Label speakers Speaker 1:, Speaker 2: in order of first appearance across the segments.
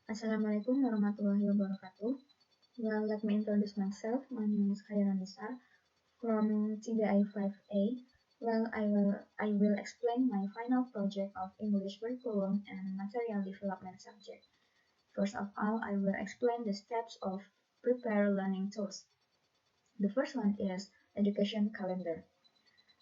Speaker 1: Assalamualaikum warahmatullahi wabarakatuh. Well, let me introduce myself. My name is Khairan Nisa from TBI 5A. Well, I will explain my final project of English curriculum and material development subject. First of all, I will explain the steps of prepare learning tools. The first one is education calendar.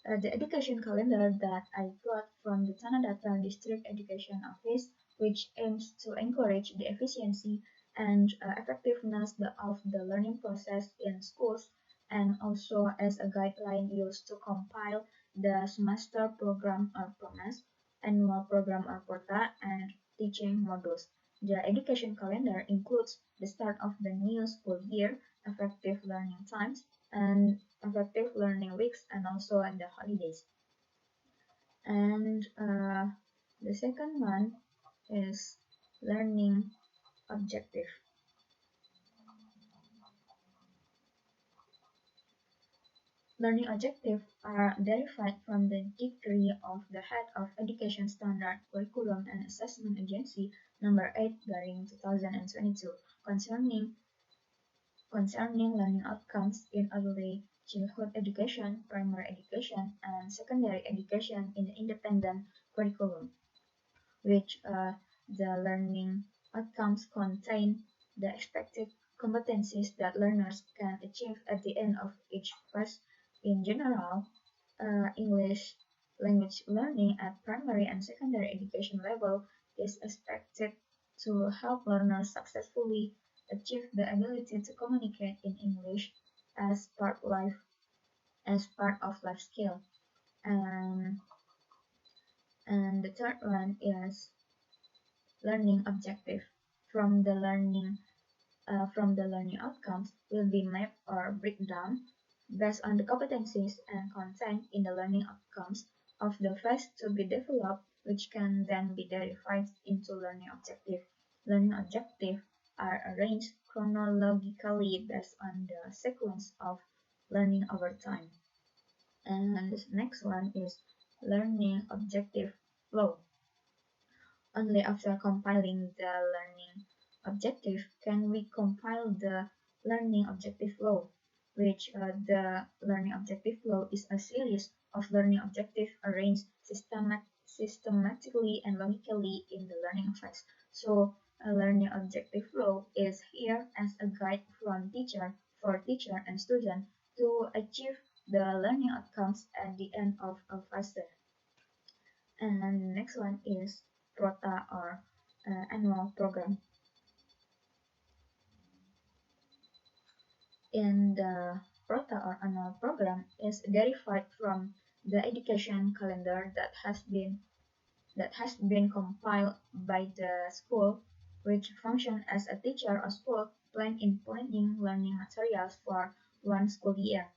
Speaker 1: The education calendar that I got from the Tanah Datar District Education Office, which aims to encourage the efficiency and effectiveness of the learning process in schools, and also as a guideline used to compile the semester program or PROMES, annual program or PORTA, and teaching modules. The education calendar includes the start of the new school year, effective learning times, and effective learning weeks, and also in the holidays. And the second one is learning objective. Learning objectives are derived from the decree of the Head of Education Standard, Curriculum and Assessment Agency number 8/2022 concerning learning outcomes in early childhood education, primary education, and secondary education in the independent curriculum, which the learning outcomes contain the expected competencies that learners can achieve at the end of each phase. In general, English language learning at primary and secondary education level is expected to help learners successfully achieve the ability to communicate in English as part of life skill. And the third one is learning objective. From the learning outcomes will be mapped or breakdown based on the competencies and content in the learning outcomes of the phase to be developed, which can then be derived into learning objective. Learning objectives are arranged chronologically based on the sequence of learning over time. And the next one is learning objective flow. Only after compiling the learning objective can we compile the learning objective flow, which the learning objective flow is a series of learning objectives arranged systematically and logically in the learning phase. So a learning objective flow is here as a guide for teacher and student to achieve the learning outcomes at the end of a phase. And the next one is PROTA or annual program. In the PROTA or annual program is derived from the education calendar that has been compiled by the school, which function as a teacher or school plan in planning learning materials for one school year.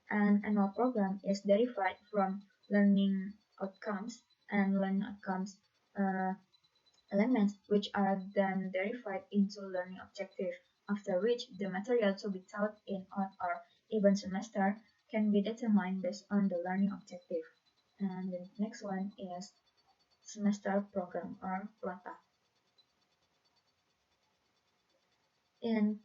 Speaker 1: An annual program is derived from learning outcomes and learning outcomes elements, which are then derived into learning objectives, after which the material to be taught in odd or even semester can be determined based on the learning objective. And the next one is semester program or PROTA. In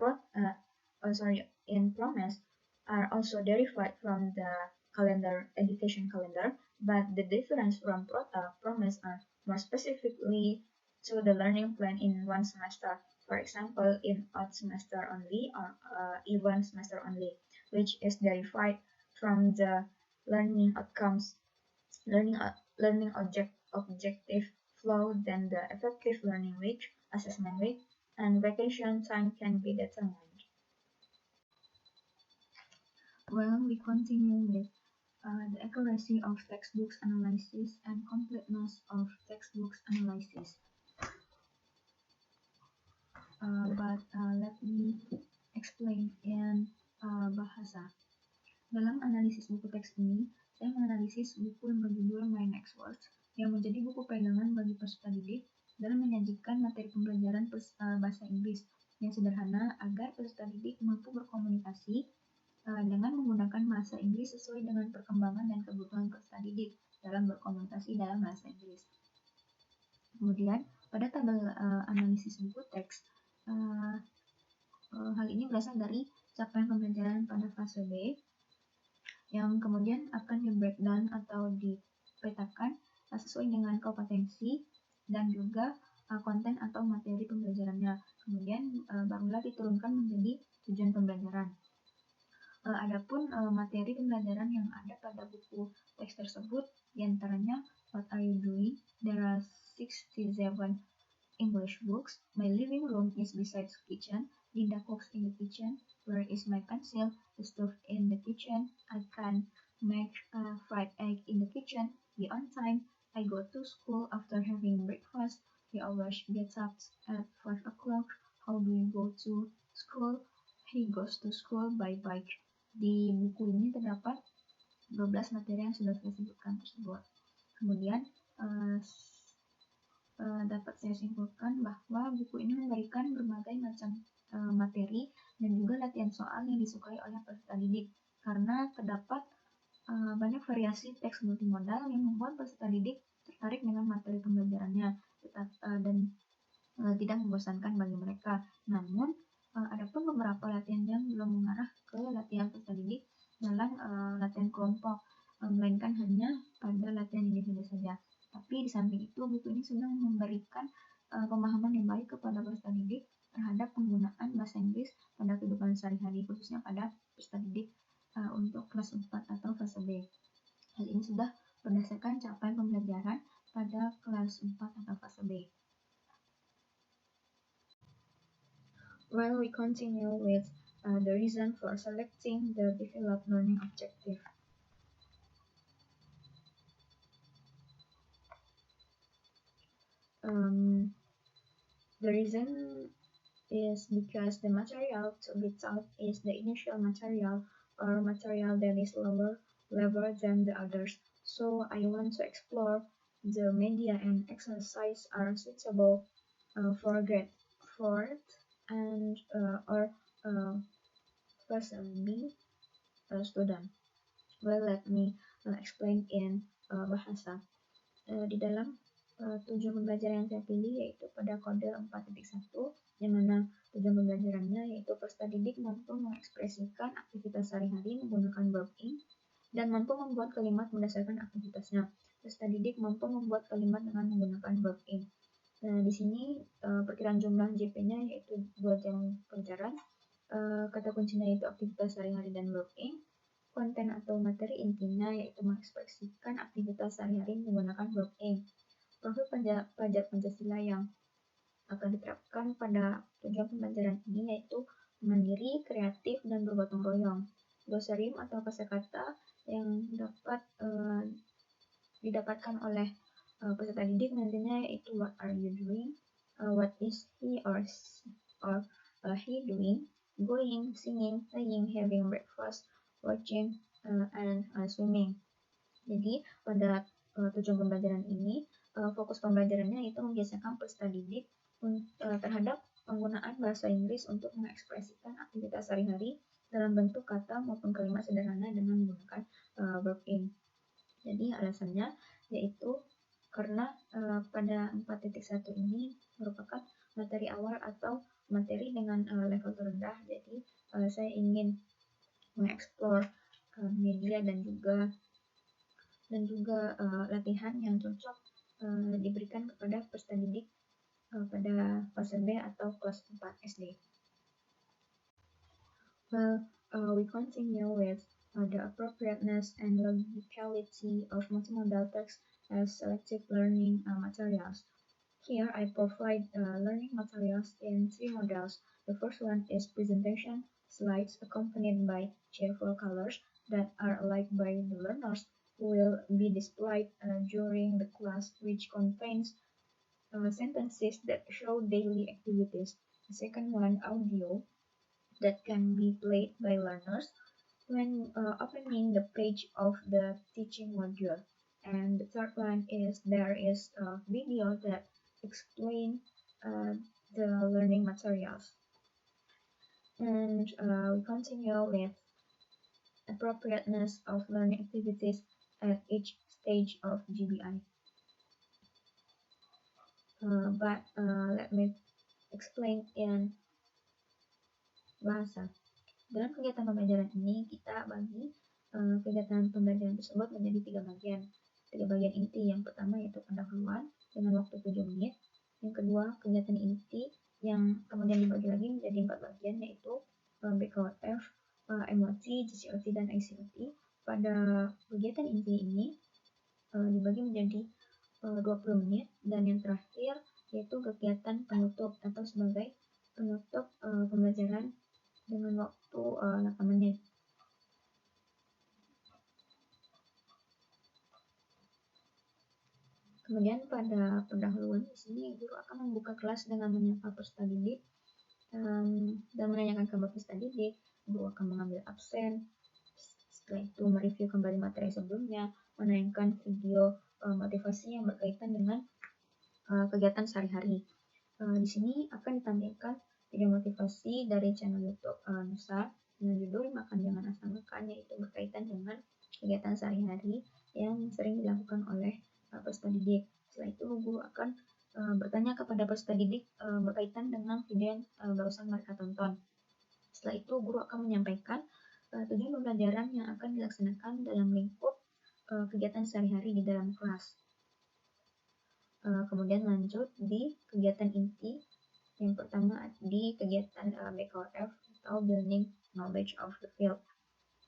Speaker 1: PROMES are also derived from the education calendar, but the difference from PROTA, PROMES are more specifically to the learning plan in one semester. For example, in odd semester only or even semester only, which is derived from the learning outcomes, learning objective flow, then the effective learning week, assessment week, and vacation time can be determined. Well, we continue with the accuracy of textbooks analysis and completeness of textbooks analysis. But let me explain in bahasa. Dalam analisis buku teks ini, saya menganalisis buku yang berjudul My Next Words, yang menjadi buku pegangan bagi peserta didik dalam menyajikan materi pembelajaran bahasa Inggris yang sederhana agar peserta didik mampu berkomunikasi dengan menggunakan bahasa Inggris sesuai dengan perkembangan dan kebutuhan peserta didik dalam berkomunikasi dalam bahasa Inggris. Kemudian, Pada tabel analisis buku teks, hal ini berasal dari capaian pembelajaran pada fase B yang kemudian akan di breakdown atau dipetakan sesuai dengan kompetensi dan juga konten atau materi pembelajarannya. Kemudian barulah diturunkan menjadi tujuan pembelajaran. Adapun materi pembelajaran yang ada pada buku teks tersebut, diantaranya What are you doing? There are 67 English books. My living room is beside the kitchen. Linda cooks in the kitchen. Where is my pencil? The stove in the kitchen. I can make a fried egg in the kitchen. Be on time. I go to school after having breakfast. He always gets up at 5 o'clock. How do you go to school? He goes to school by bike. Di buku ini terdapat 12 materi yang sudah saya sebutkan tersebut. Kemudian dapat saya simpulkan bahwa buku ini memberikan berbagai macam materi dan juga latihan soal yang disukai oleh peserta didik karena terdapat banyak variasi teks multimodal yang membuat peserta didik tertarik dengan materi pembelajarannya dan tidak membosankan bagi mereka. Namun, ada pun beberapa latihan yang belum mengarah ke latihan peserta didik dalam latihan kelompok, melainkan hanya pada latihan individu saja. Tapi di samping itu, buku ini sudah memberikan pemahaman yang baik kepada peserta didik terhadap penggunaan bahasa Inggris pada kehidupan sehari-hari, khususnya pada peserta didik untuk kelas 4 atau fase B. Hal ini sudah berdasarkan capaian pembelajaran pada kelas 4 atau fase B. Well, we continue with the reason for selecting the developed learning objective. The reason is because the material to be taught is the initial material or material that is lower level than the others. So I want to explore the media and exercise are suitable for grade 4 and or person B student. Well, let me explain in bahasa. Di dalam tujuan pembelajaran yang saya pilih yaitu pada kode 4.1, yang mana tujuan pembelajarannya yaitu peserta didik mampu mengekspresikan aktivitas sehari-hari menggunakan verb in dan mampu membuat kalimat berdasarkan aktivitasnya. Peserta didik mampu membuat kalimat dengan menggunakan verb in. Nah, di sini perkiraan jumlah JP-nya yaitu 2 jam pelajaran. Kata kuncinya yaitu aktivitas sehari-hari dan verb in. Konten atau materi intinya yaitu mengekspresikan aktivitas sehari-hari menggunakan verb in. Profil pelajar Pancasila yang akan diterapkan pada tujuan pembelajaran ini yaitu mandiri, kreatif, dan bergotong royong. Glosarium atau kosakata yang dapat didapatkan oleh peserta didik nantinya yaitu what are you doing, what is he or he doing, going, singing, playing, having breakfast, watching, and swimming. Jadi pada tujuan pembelajaran ini fokus pembelajarannya itu membiasakan peserta didik terhadap penggunaan bahasa Inggris untuk mengekspresikan aktivitas sehari-hari dalam bentuk kata maupun kalimat sederhana dengan menggunakan verb in. Jadi alasannya yaitu karena pada 4.1 ini merupakan materi awal atau materi dengan level terendah. Jadi saya ingin mengeksplor media dan juga latihan yang cocok diberikan kepada peserta didik pada fase B atau kelas 4 SD. Well, we continue with the appropriateness and logicality of multimodal text as selective learning materials. Here I provide learning materials in 3 models. The first one is presentation slides accompanied by cheerful colors that are liked by the learners will be displayed during the class, which contains sentences that show daily activities. The second one, audio, that can be played by learners when opening the page of the teaching module. And the third one is there is a video that explain the learning materials. And we continue with appropriateness of learning activities at each stage of GBI. but let me explain in bahasa. Dalam kegiatan pembelajaran ini, kita bagi kegiatan pembelajaran tersebut menjadi tiga bagian inti. Yang pertama yaitu pendahuluan dengan waktu 7 menit. Yang kedua, kegiatan inti yang kemudian dibagi lagi menjadi 4 bagian, yaitu BKWF, MOT, GCOT, dan ICOT. Pada kegiatan inti ini dibagi menjadi 20 menit, dan yang terakhir yaitu kegiatan penutup atau sebagai penutup pembelajaran dengan waktu 8 menit. Kemudian pada pendahuluan di sini guru akan membuka kelas dengan menyapa peserta didik dan menanyakan kabar peserta didik. Guru akan mengambil absen. Setelah itu mereview kembali materi sebelumnya, menayangkan video motivasi yang berkaitan dengan kegiatan sehari-hari. Di sini akan ditampilkan video motivasi dari channel YouTube Nusa dengan judul Makan Jangan Asal Makan, yaitu berkaitan dengan kegiatan sehari-hari yang sering dilakukan oleh peserta didik. Setelah itu guru akan bertanya kepada peserta didik berkaitan dengan video yang barusan mereka tonton. Setelah itu guru akan menyampaikan tujuan pembelajaran yang akan dilaksanakan dalam lingkup kegiatan sehari-hari di dalam kelas. Kemudian lanjut di kegiatan inti. Yang pertama di kegiatan BKWF atau Building Knowledge of the Field.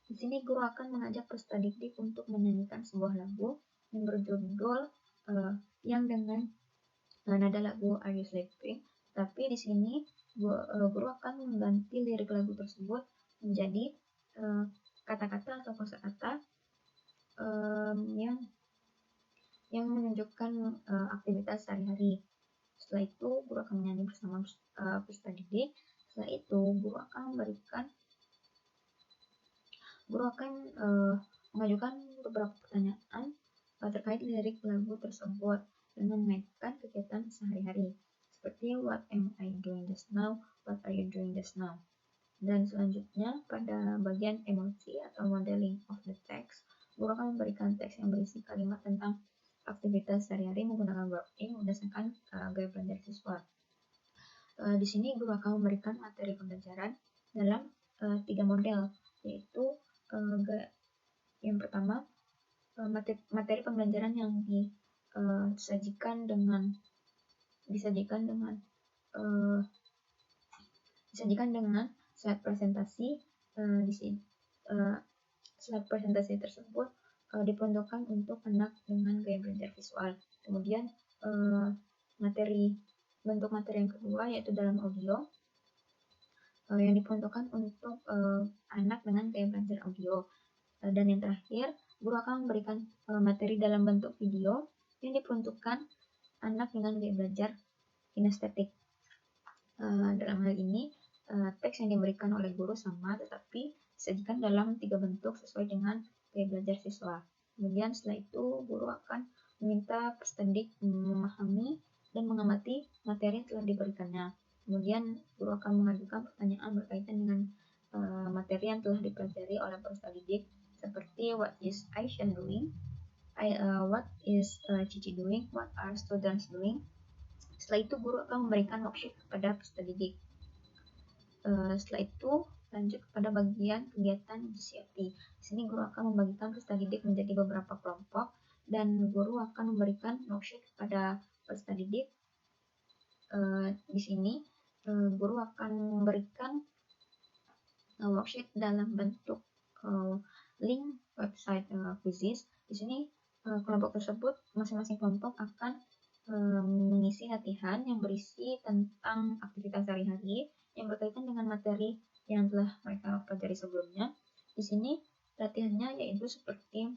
Speaker 1: Di sini guru akan mengajak peserta didik untuk menyanyikan sebuah lagu yang berjudul yang dengan nada lagu Are You Sleeping. Tapi di sini guru akan mengganti lirik lagu tersebut menjadi kata-kata atau kosakata yang menunjukkan aktivitas sehari-hari. Setelah itu guru akan menyanyi bersama peserta didik. Setelah itu guru akan mengajukan beberapa pertanyaan terkait lirik lagu tersebut dengan mengaitkan kegiatan sehari-hari, seperti what am I doing just now, what are you doing just now. Dan selanjutnya pada bagian emosi atau modeling of the text, guru akan memberikan teks yang berisi kalimat tentang aktivitas sehari-hari menggunakan verb in berdasarkan gaya belajar siswa. Di sini guru akan memberikan materi pembelajaran dalam 3 model, yaitu yang pertama materi pembelajaran yang disajikan dengan slide presentasi. Di sini slide presentasi tersebut diperuntukkan untuk anak dengan gaya belajar visual. Kemudian bentuk materi yang kedua yaitu dalam audio yang diperuntukkan untuk anak dengan gaya belajar audio. Dan yang terakhir, guru akan memberikan materi dalam bentuk video yang diperuntukkan anak dengan gaya belajar kinestetik. Dalam hal ini, teks yang diberikan oleh guru sama, tetapi disajikan dalam 3 bentuk sesuai dengan gaya belajar siswa. Kemudian setelah itu, guru akan meminta peserta didik memahami dan mengamati materi yang telah diberikannya. Kemudian guru akan mengajukan pertanyaan berkaitan dengan materi yang telah dipelajari oleh peserta didik, seperti what is Aisyah doing, what is Cici doing, what are students doing. Setelah itu guru akan memberikan worksheet kepada peserta didik. Setelah itu lanjut kepada bagian kegiatan GCOT. Di sini guru akan membagikan peserta didik menjadi beberapa kelompok dan guru akan memberikan worksheet kepada peserta didik. Di sini guru akan memberikan worksheet dalam bentuk link website quizzes. Di sini kelompok tersebut, masing-masing kelompok akan mengisi latihan yang berisi tentang aktivitas sehari-hari yang berkaitan dengan materi yang telah mereka pelajari sebelumnya. Di sini latihannya yaitu seperti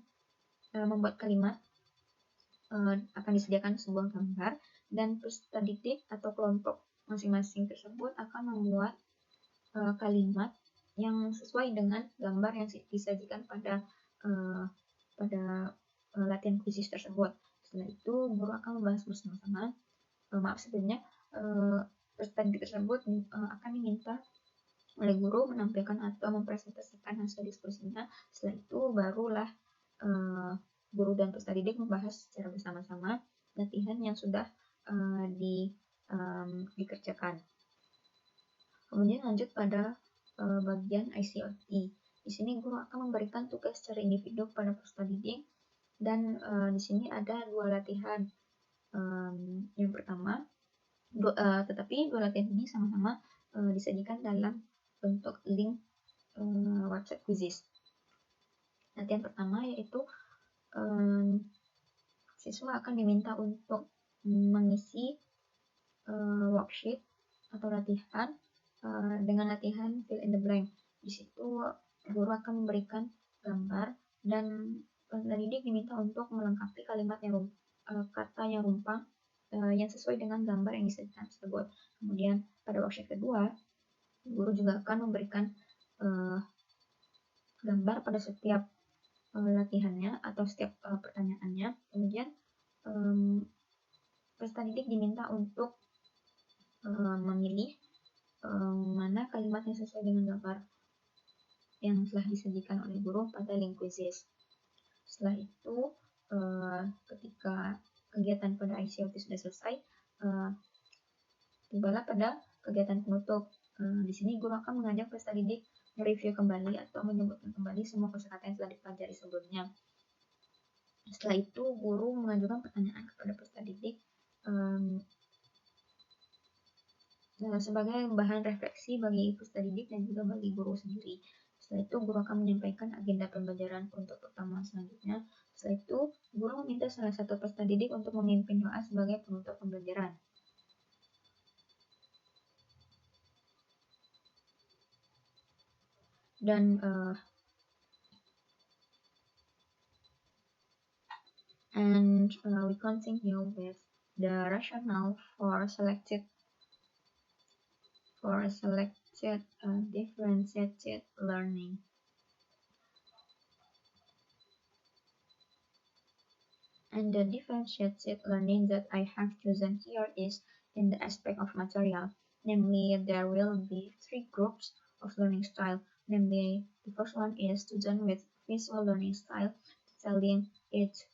Speaker 1: membuat kalimat, akan disediakan sebuah gambar dan peserta didik atau kelompok masing-masing tersebut akan membuat kalimat yang sesuai dengan gambar yang disajikan pada latihan quizzes tersebut. Setelah itu guru akan membahas bersama-sama. Sebelumnya peserta didik tersebut akan diminta oleh guru menampilkan atau mempresentasikan hasil diskusinya. Setelah itu barulah guru dan peserta didik membahas secara bersama-sama latihan yang sudah dikerjakan. Kemudian lanjut pada bagian ICOT. Di sini guru akan memberikan tugas secara individu kepada peserta didik, dan di sini ada 2 latihan. Yang pertama, tetapi 2 latihan ini sama-sama disajikan dalam bentuk link website Quizizz. Latihan pertama yaitu siswa akan diminta untuk mengisi worksheet atau latihan dengan latihan fill in the blank. Di situ guru akan memberikan gambar dan peserta didik diminta untuk melengkapi kalimat yang kata yang rumpang yang sesuai dengan gambar yang disajikan tersebut. Kemudian pada worksheet kedua, guru juga akan memberikan gambar pada setiap latihannya atau setiap pertanyaannya. Kemudian peserta didik diminta untuk memilih mana kalimat yang sesuai dengan gambar yang telah disajikan oleh guru pada link Quizizz. Setelah itu, ketika kegiatan pada ICOT sudah selesai, tibalah pada kegiatan penutup. Di sini guru akan mengajak peserta didik mereview kembali atau menyebutkan kembali semua kosakata yang telah dipelajari sebelumnya. Setelah itu, guru mengajukan pertanyaan kepada peserta didik sebagai bahan refleksi bagi peserta didik dan juga bagi guru sendiri. Setelah itu, guru akan menyampaikan agenda pembelajaran untuk pertemuan selanjutnya. Setelah itu, guru meminta salah satu peserta didik untuk memimpin doa sebagai penutup pembelajaran. Dan we continue with the rationale for selected differentiated learning. And the differentiated learning that I have chosen here is in the aspect of material. Namely, there will be 3 groups of learning style. Namely, the first one is student with visual learning style, telling each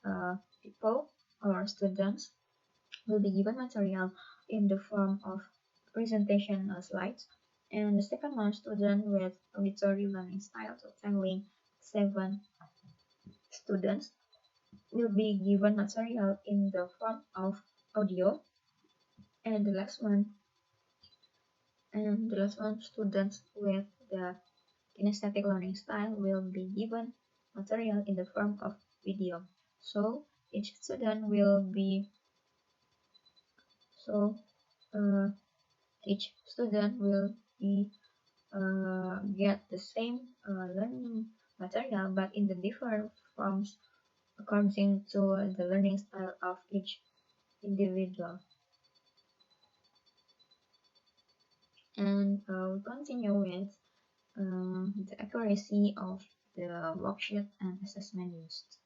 Speaker 1: people or students will be given material in the form of presentation slides. And the second one, student with auditory learning style, telling 7 students will be given material in the form of audio. And the last one, students with the kinesthetic learning style will be given material in the form of video. So each student will get the same learning material, but in the different forms according to the learning style of each individual. And we continue with the accuracy of the worksheet and assessment used.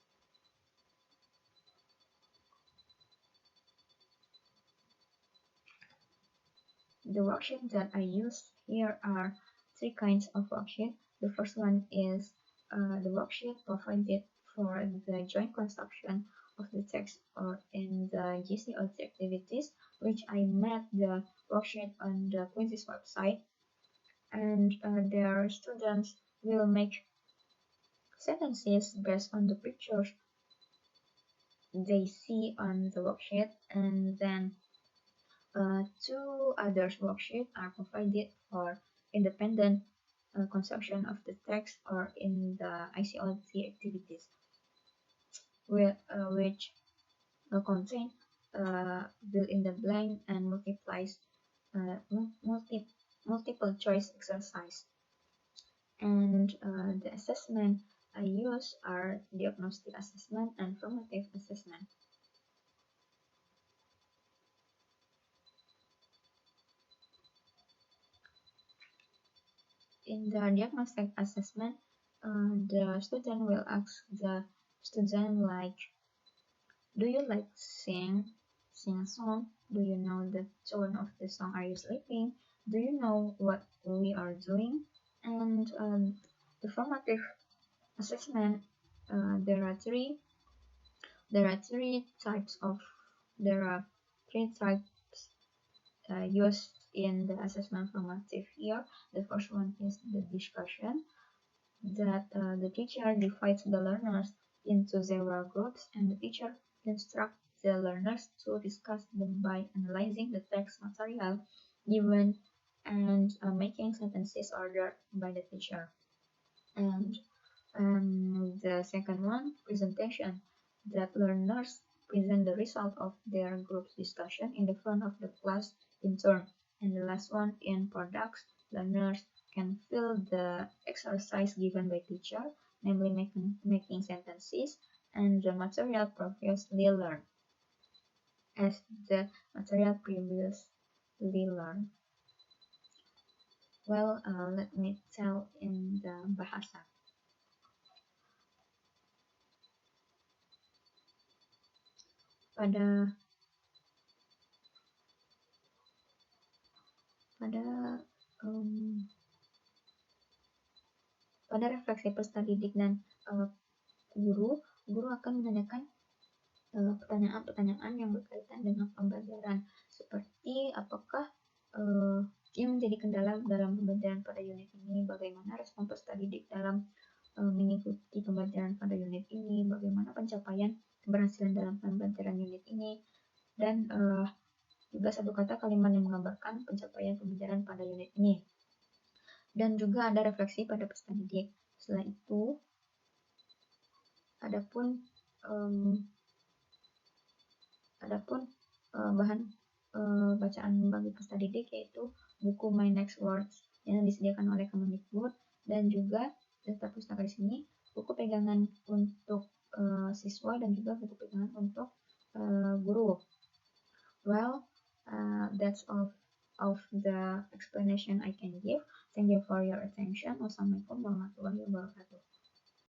Speaker 1: The worksheet that I use here are 3 kinds of worksheet. The first one is the worksheet provided for the joint construction of the text or in the GCOT activities, which I made the worksheet on the Quizizz website, and their students will make sentences based on the pictures they see on the worksheet, and then 2 other worksheets are provided for independent construction of the text or in the ICOT activities, which contain fill in the blank and multiple choice exercise. And the assessment I use are diagnostic assessment and formative assessment. In the diagnostic assessment, the student will ask the student like, do you like sing a song? Do you know the tone of the song? Are you sleeping? Do you know what we are doing? And the formative assessment, there are three three types used in the assessment formative here. The first one is the discussion, that the teacher divides the learners into several groups, and the teacher instructs the learners to discuss them by analyzing the text material given and making sentences ordered by the teacher. And the second one, presentation, that learners present the result of their group's discussion in the front of the class in turn. And the last one, in products, learners can fill the exercise given by teacher, namely making sentences and the material previously learned as the material previously learned. Well, let me tell in the bahasa. Pada refleksi peserta didik dan guru akan menanyakan pertanyaan-pertanyaan yang berkaitan dengan pembelajaran, seperti apakah yang menjadi kendala dalam pembelajaran pada unit ini, bagaimana respon peserta didik dalam mengikuti pembelajaran pada unit ini, bagaimana pencapaian keberhasilan dalam pembelajaran unit ini, dan juga satu kata kalimat yang menggambarkan pencapaian pembelajaran pada unit ini. Dan juga ada refleksi pada peserta didik. Setelah itu, adapun bahan bacaan bagi peserta didik yaitu buku My Next Words yang disediakan oleh Kemendikbud, dan juga daftar pustaka di sini, buku pegangan untuk siswa dan juga buku pegangan untuk guru. Well, that's all of the explanation I can give. Thank you for your attention. Wassalamualaikum warahmatullahi wabarakatuh.